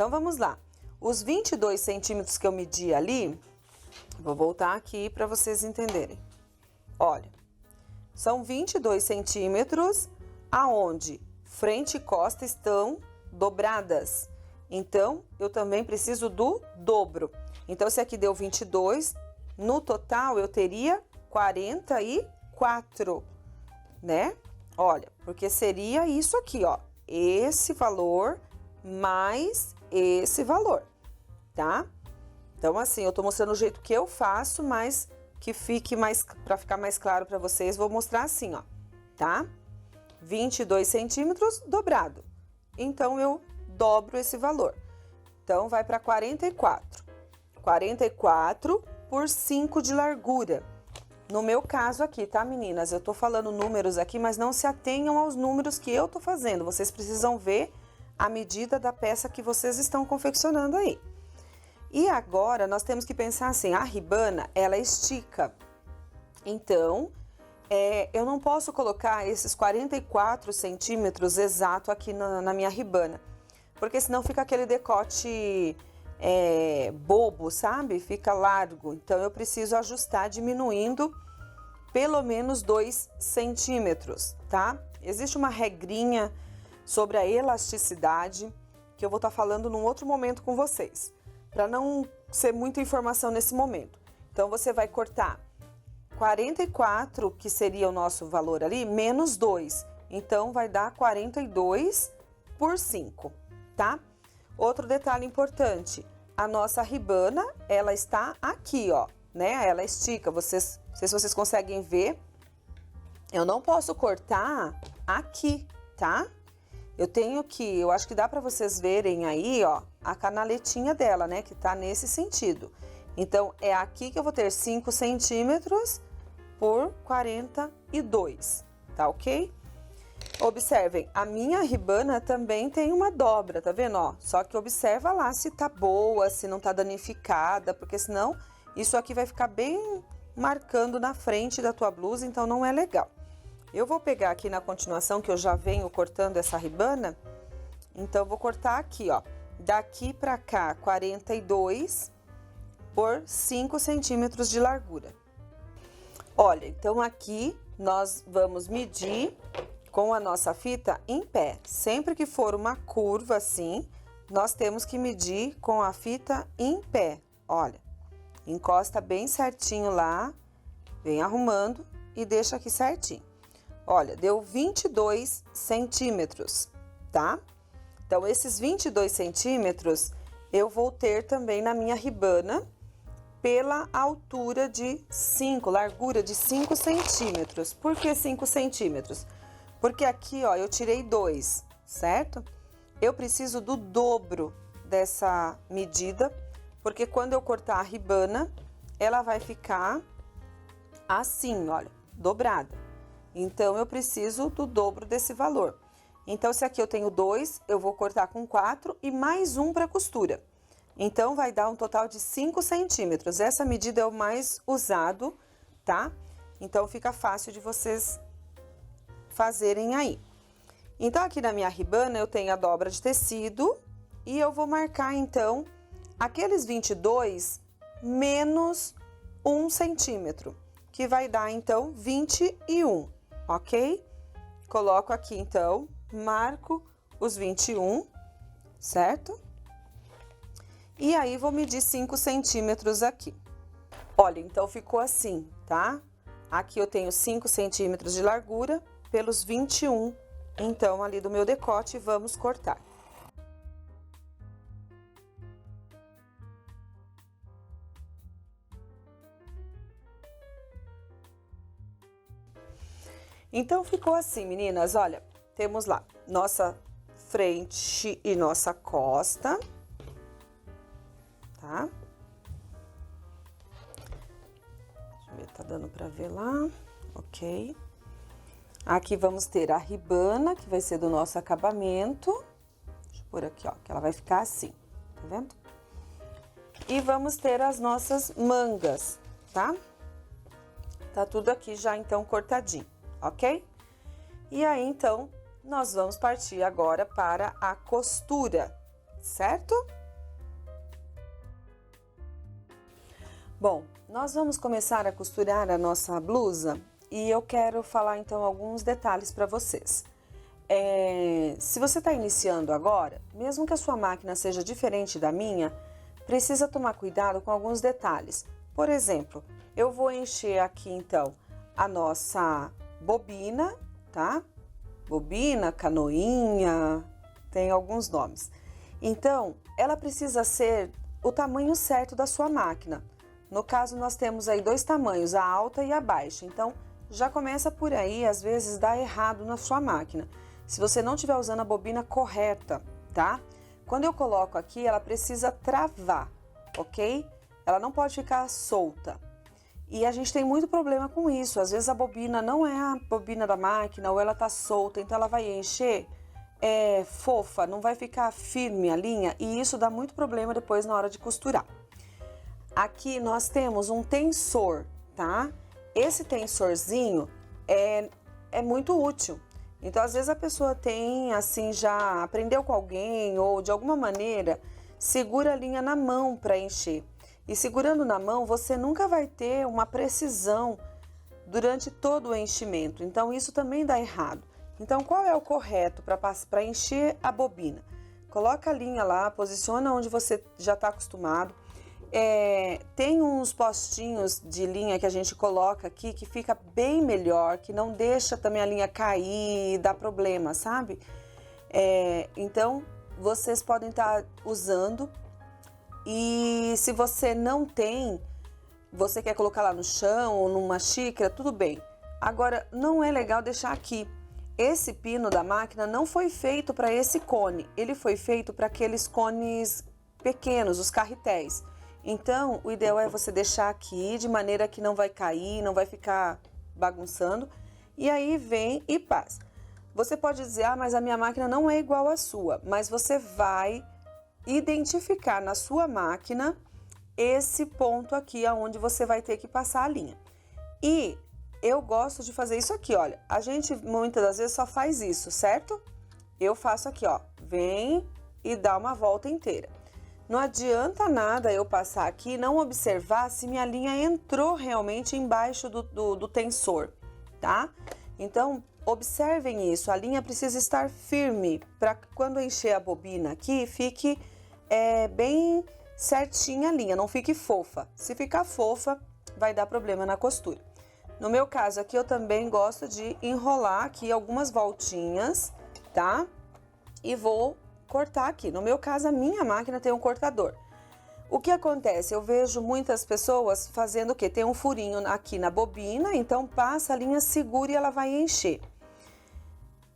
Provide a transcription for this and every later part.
Então, vamos lá. Os 22 centímetros que eu medi ali, vou voltar aqui para vocês entenderem. Olha, são 22 centímetros aonde frente e costa estão dobradas. Então, eu também preciso do dobro. Então, se aqui deu 22, no total eu teria 44, né? Olha, porque seria isso aqui, ó. Esse valor mais esse valor, tá? Então, assim, eu tô mostrando o jeito que eu faço, mas que fique mais, para ficar mais claro para vocês, vou mostrar assim, ó, tá? 22 centímetros dobrado. Então, eu dobro esse valor. Então, vai para 44. 44 por 5 de largura. No meu caso aqui, tá, meninas? Eu tô falando números aqui, mas não se atenham aos números que eu tô fazendo. Vocês precisam ver a medida da peça que vocês estão confeccionando aí. E agora, nós temos que pensar assim, a ribana, ela estica. Então, eu não posso colocar esses 44 centímetros exato aqui na minha ribana. Porque senão fica aquele decote bobo, sabe? Fica largo. Então, eu preciso ajustar diminuindo pelo menos 2 centímetros, tá? Existe uma regrinha sobre a elasticidade que eu vou estar falando num outro momento com vocês, para não ser muita informação nesse momento. Então, você vai cortar 44, que seria o nosso valor ali, menos 2. Então, vai dar 42 por 5, tá? Outro detalhe importante, a nossa ribana, ela está aqui, ó, né? Ela estica, não sei se vocês conseguem ver. Eu não posso cortar aqui, tá? Eu acho que dá para vocês verem aí, ó, a canaletinha dela, né? Que tá nesse sentido. Então, é aqui que eu vou ter 5 centímetros por 42, tá ok? Observem, a minha ribana também tem uma dobra, tá vendo, ó? Só que observa lá se tá boa, se não tá danificada, porque senão isso aqui vai ficar bem marcando na frente da tua blusa, então não é legal. Eu vou pegar aqui na continuação, que eu já venho cortando essa ribana, então vou cortar aqui, ó, daqui pra cá, 42 por 5 centímetros de largura. Olha, então aqui nós vamos medir com a nossa fita em pé. Sempre que for uma curva assim, nós temos que medir com a fita em pé. Olha, encosta bem certinho lá, vem arrumando e deixa aqui certinho. Olha, deu 22 centímetros, tá? Então, esses 22 centímetros eu vou ter também na minha ribana pela altura de 5, largura de 5 centímetros. Por que 5 centímetros? Porque aqui, ó, eu tirei 2, certo? Eu preciso do dobro dessa medida, porque quando eu cortar a ribana, ela vai ficar assim, olha, dobrada. Então, eu preciso do dobro desse valor. Então, se aqui eu tenho 2, eu vou cortar com 4 e mais 1 para costura. Então, vai dar um total de 5 centímetros. Essa medida é o mais usado, tá? Então, fica fácil de vocês fazerem aí. Então, aqui na minha ribana, eu tenho a dobra de tecido e eu vou marcar, então, aqueles 22 menos 1 centímetro, que vai dar, então, 21, ok? Coloco aqui, então, marco os 21, certo? E aí, vou medir 5 centímetros aqui. Olha, então, ficou assim, tá? Aqui eu tenho 5 centímetros de largura pelos 21, então, ali do meu decote, vamos cortar. Então, ficou assim, meninas, olha, temos lá nossa frente e nossa costa, tá? Deixa eu ver, tá dando pra ver lá, ok. Aqui vamos ter a ribana, que vai ser do nosso acabamento. Deixa eu pôr aqui, ó, que ela vai ficar assim, tá vendo? E vamos ter as nossas mangas, tá? Tá tudo aqui já, então, cortadinho, ok? E aí, então, nós vamos partir agora para a costura, certo? Bom, nós vamos começar a costurar a nossa blusa e eu quero falar então alguns detalhes para vocês. Se você está iniciando agora, mesmo que a sua máquina seja diferente da minha, precisa tomar cuidado com alguns detalhes. Por exemplo, eu vou encher aqui então a nossa bobina, tá? Bobina, canoinha, tem alguns nomes. Então, ela precisa ser o tamanho certo da sua máquina. No caso, nós temos aí dois tamanhos, a alta e a baixa. Então, já começa por aí, às vezes dá errado na sua máquina. Se você não estiver usando a bobina correta, tá? Quando eu coloco aqui, ela precisa travar, ok? Ela não pode ficar solta. E a gente tem muito problema com isso. Às vezes a bobina não é a bobina da máquina ou ela tá solta, então ela vai encher fofa, não vai ficar firme a linha e isso dá muito problema depois na hora de costurar. Aqui nós temos um tensor, tá? Esse tensorzinho é muito útil. Então, às vezes a pessoa tem, assim, já aprendeu com alguém ou de alguma maneira segura a linha na mão para encher. E segurando na mão, você nunca vai ter uma precisão durante todo o enchimento. Então, isso também dá errado. Então, qual é o correto para encher a bobina? Coloca a linha lá, posiciona onde você já está acostumado. Tem uns postinhos de linha que a gente coloca aqui que fica bem melhor, que não deixa também a linha cair e dar problema, sabe? Então, vocês podem estar usando e se você não tem, você quer colocar lá no chão ou numa xícara, tudo bem. Agora, não é legal deixar aqui. Esse pino da máquina não foi feito para esse cone, ele foi feito para aqueles cones pequenos, os carretéis. Então, o ideal é você deixar aqui de maneira que não vai cair, não vai ficar bagunçando. E aí vem e passa. Você pode dizer, mas a minha máquina não é igual à sua. Mas você vai identificar na sua máquina esse ponto aqui aonde você vai ter que passar a linha. E eu gosto de fazer isso aqui, olha. A gente muitas das vezes só faz isso, certo? Eu faço aqui, ó. Vem e dá uma volta inteira. Não adianta nada eu passar aqui e não observar se minha linha entrou realmente embaixo do tensor, tá? Então, observem isso. A linha precisa estar firme para que quando encher a bobina aqui, fique bem certinha a linha, não fique fofa. Se ficar fofa, vai dar problema na costura. No meu caso aqui, eu também gosto de enrolar aqui algumas voltinhas, tá? E vou cortar aqui. No meu caso, a minha máquina tem um cortador. O que acontece? Eu vejo muitas pessoas fazendo o quê? Tem um furinho aqui na bobina, então passa a linha, segura e ela vai encher.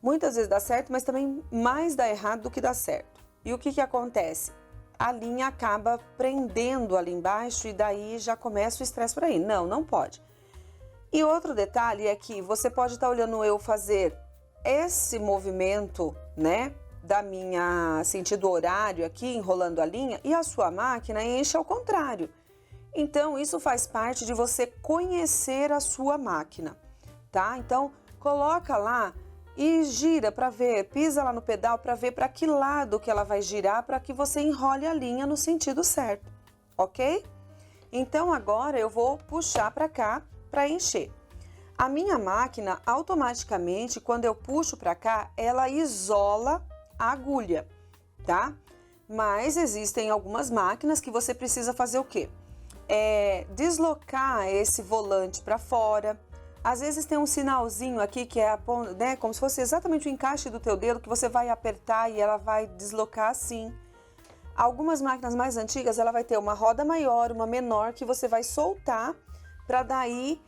Muitas vezes dá certo, mas também mais dá errado do que dá certo. E o que acontece? A linha acaba prendendo ali embaixo e daí já começa o estresse por aí. Não, não pode. E outro detalhe é que você pode estar olhando eu fazer esse movimento, né? Da minha sentido horário aqui, enrolando a linha, e a sua máquina enche ao contrário. Então, isso faz parte de você conhecer a sua máquina, tá? Então, coloca lá e gira para ver, pisa lá no pedal para ver para que lado que ela vai girar para que você enrole a linha no sentido certo, ok? Então, agora eu vou puxar para cá para encher. A minha máquina, automaticamente, quando eu puxo para cá, ela isola a agulha, tá? Mas existem algumas máquinas que você precisa fazer o quê? Deslocar esse volante para fora. Às vezes tem um sinalzinho aqui que é né, como se fosse exatamente o encaixe do teu dedo que você vai apertar e ela vai deslocar assim. Algumas máquinas mais antigas, ela vai ter uma roda maior, uma menor, que você vai soltar para daí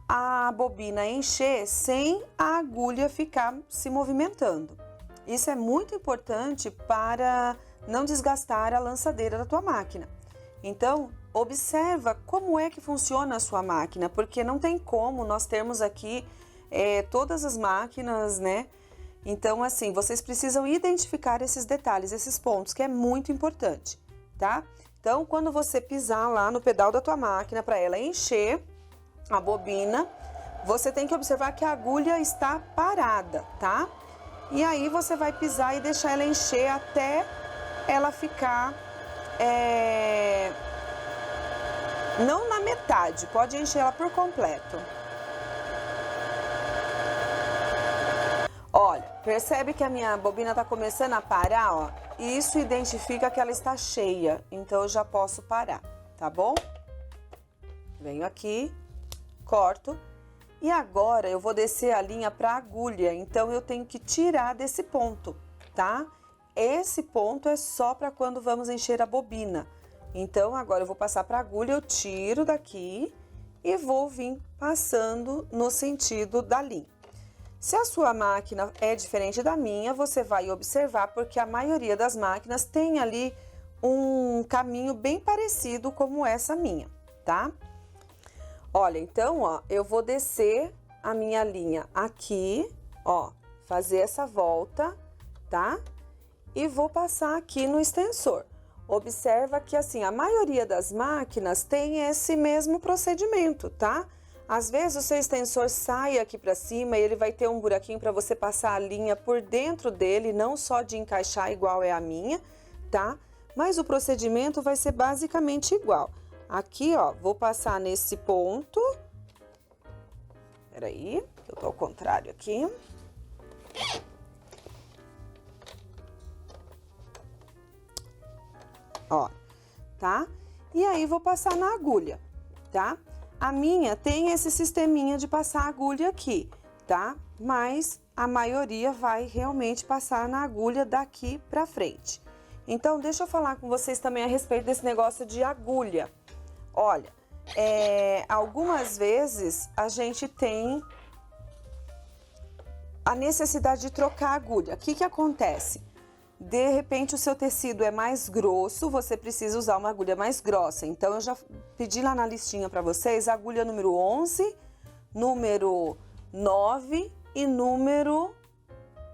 a bobina encher sem a agulha ficar se movimentando. Isso é muito importante para não desgastar a lançadeira da tua máquina. Então, observa como é que funciona a sua máquina, porque não tem como nós termos aqui todas as máquinas, né? Então, assim, vocês precisam identificar esses detalhes, esses pontos, que é muito importante, tá? Então, quando você pisar lá no pedal da tua máquina para ela encher a bobina, você tem que observar que a agulha está parada, tá? E aí você vai pisar e deixar ela encher até ela ficar não na metade, pode encher ela por completo. Olha, percebe que a minha bobina tá começando a parar, ó? Isso identifica que ela está cheia, então eu já posso parar, tá bom? Venho aqui, corto. E agora eu vou descer a linha para agulha, então eu tenho que tirar desse ponto, tá? Esse ponto é só para quando vamos encher a bobina. Então agora eu vou passar para agulha, eu tiro daqui e vou vir passando no sentido da linha. Se a sua máquina é diferente da minha, você vai observar, porque a maioria das máquinas tem ali um caminho bem parecido como essa minha, tá? Olha, então, ó, eu vou descer a minha linha aqui, ó, fazer essa volta, tá? E vou passar aqui no extensor. Observa que, assim, a maioria das máquinas tem esse mesmo procedimento, tá? Às vezes o seu extensor sai aqui para cima e ele vai ter um buraquinho para você passar a linha por dentro dele, não só de encaixar igual é a minha, tá? Mas o procedimento vai ser basicamente igual. Aqui, ó, vou passar nesse ponto. Peraí, eu tô ao contrário aqui. Ó, tá? E aí, vou passar na agulha, tá? A minha tem esse sisteminha de passar agulha aqui, tá? Mas a maioria vai realmente passar na agulha daqui pra frente. Então, deixa eu falar com vocês também a respeito desse negócio de agulha. Olha, algumas vezes a gente tem a necessidade de trocar a agulha. O que que acontece? De repente o seu tecido é mais grosso, você precisa usar uma agulha mais grossa. Então eu já pedi lá na listinha para vocês a agulha número 11, número 9 e número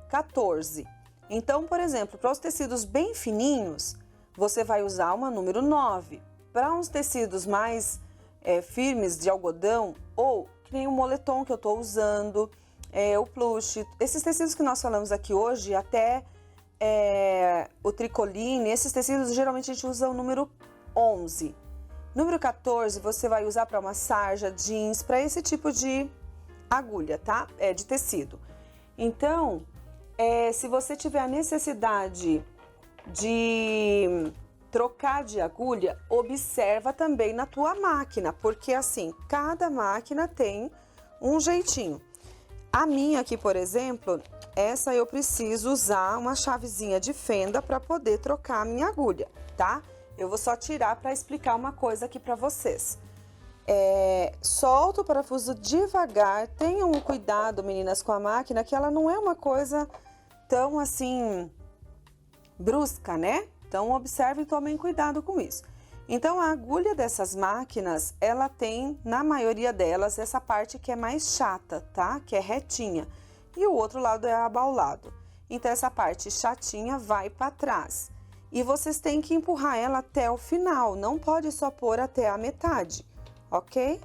14. Então, por exemplo, para os tecidos bem fininhos, você vai usar uma número 9. Para uns tecidos mais firmes de algodão, ou que nem o moletom que eu estou usando, o plush, esses tecidos que nós falamos aqui hoje, até o tricoline, esses tecidos geralmente a gente usa o número 11. Número 14 você vai usar para uma sarja, jeans, para esse tipo de agulha, tá? De tecido. Então, se você tiver a necessidade de trocar de agulha, observa também na tua máquina, porque assim, cada máquina tem um jeitinho. A minha aqui, por exemplo, essa eu preciso usar uma chavezinha de fenda para poder trocar a minha agulha, tá? Eu vou só tirar para explicar uma coisa aqui para vocês. Solta o parafuso devagar, tenham cuidado, meninas, com a máquina, que ela não é uma coisa tão assim brusca, né? Então, observem e tomem cuidado com isso. Então, a agulha dessas máquinas, ela tem, na maioria delas, essa parte que é mais chata, tá? Que é retinha. E o outro lado é abaulado. Então, essa parte chatinha vai para trás. E vocês têm que empurrar ela até o final, não pode só pôr até a metade, ok?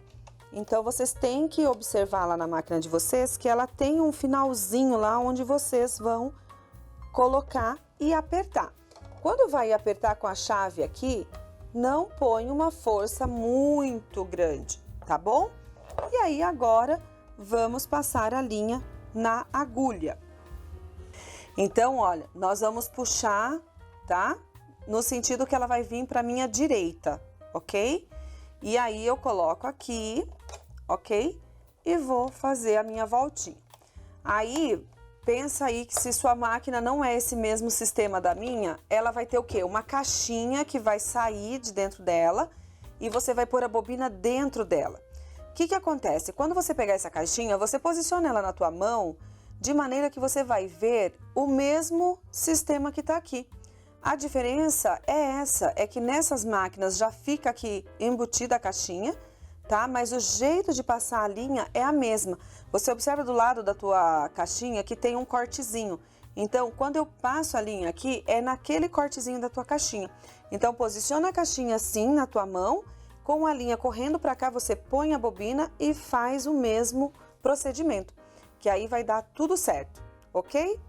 Então, vocês têm que observar lá na máquina de vocês que ela tem um finalzinho lá onde vocês vão colocar e apertar. Quando vai apertar com a chave aqui, não põe uma força muito grande, tá bom? E aí, agora, vamos passar a linha na agulha. Então, olha, nós vamos puxar, tá? No sentido que ela vai vir para minha direita, ok? E aí, eu coloco aqui, ok? E vou fazer a minha voltinha. Aí, pensa aí que se sua máquina não é esse mesmo sistema da minha, ela vai ter o quê? Uma caixinha que vai sair de dentro dela e você vai pôr a bobina dentro dela. O que que acontece? Quando você pegar essa caixinha, você posiciona ela na tua mão de maneira que você vai ver o mesmo sistema que tá aqui. A diferença é essa, é que nessas máquinas já fica aqui embutida a caixinha, tá? Mas o jeito de passar a linha é a mesma. Você observa do lado da tua caixinha que tem um cortezinho. Então, quando eu passo a linha aqui, é naquele cortezinho da tua caixinha. Então, posiciona a caixinha assim na tua mão, com a linha correndo para cá, você põe a bobina e faz o mesmo procedimento, que aí vai dar tudo certo, ok?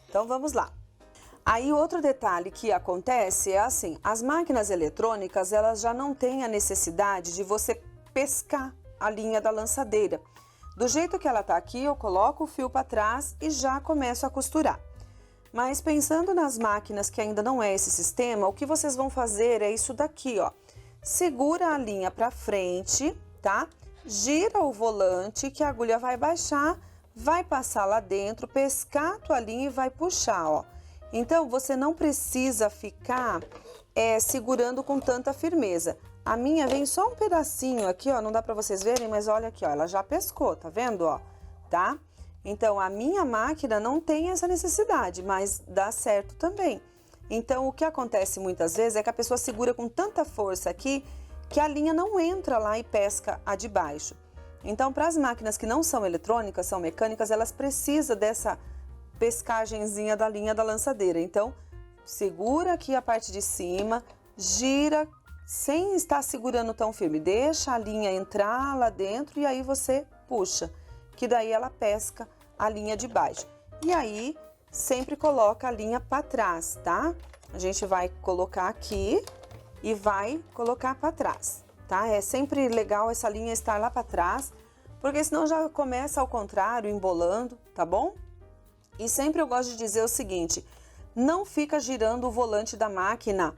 Então, vamos lá. Aí outro detalhe que acontece é assim, as máquinas eletrônicas, elas já não têm a necessidade de você pescar a linha da lançadeira. Do jeito que ela tá aqui, eu coloco o fio para trás e já começo a costurar. Mas pensando nas máquinas que ainda não é esse sistema, o que vocês vão fazer é isso daqui, ó. Segura a linha para frente, tá? Gira o volante que a agulha vai baixar, vai passar lá dentro, pescar a tua linha e vai puxar, ó. Então, você não precisa ficar segurando com tanta firmeza. A minha vem só um pedacinho aqui, ó, não dá pra vocês verem, mas olha aqui, ó, ela já pescou, tá vendo, ó, tá? Então, a minha máquina não tem essa necessidade, mas dá certo também. Então, o que acontece muitas vezes é que a pessoa segura com tanta força aqui que a linha não entra lá e pesca a de baixo. Então, para as máquinas que não são eletrônicas, são mecânicas, elas precisam dessa pescagenzinha da linha da lançadeira. Então, segura aqui a parte de cima, gira sem estar segurando tão firme. Deixa a linha entrar lá dentro e aí você puxa, que daí ela pesca a linha de baixo. E aí, sempre coloca a linha para trás, tá? A gente vai colocar aqui e vai colocar para trás, tá? É sempre legal essa linha estar lá para trás, porque senão já começa ao contrário, embolando, tá bom? E sempre eu gosto de dizer o seguinte, não fica girando o volante da máquina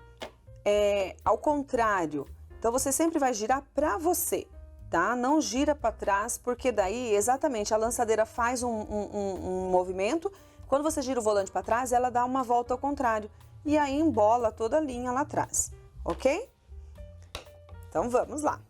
ao contrário. Então, você sempre vai girar para você, tá? Não gira para trás, porque daí, exatamente, a lançadeira faz um movimento. Quando você gira o volante para trás, ela dá uma volta ao contrário. E aí, embola toda a linha lá atrás, ok? Então, vamos lá.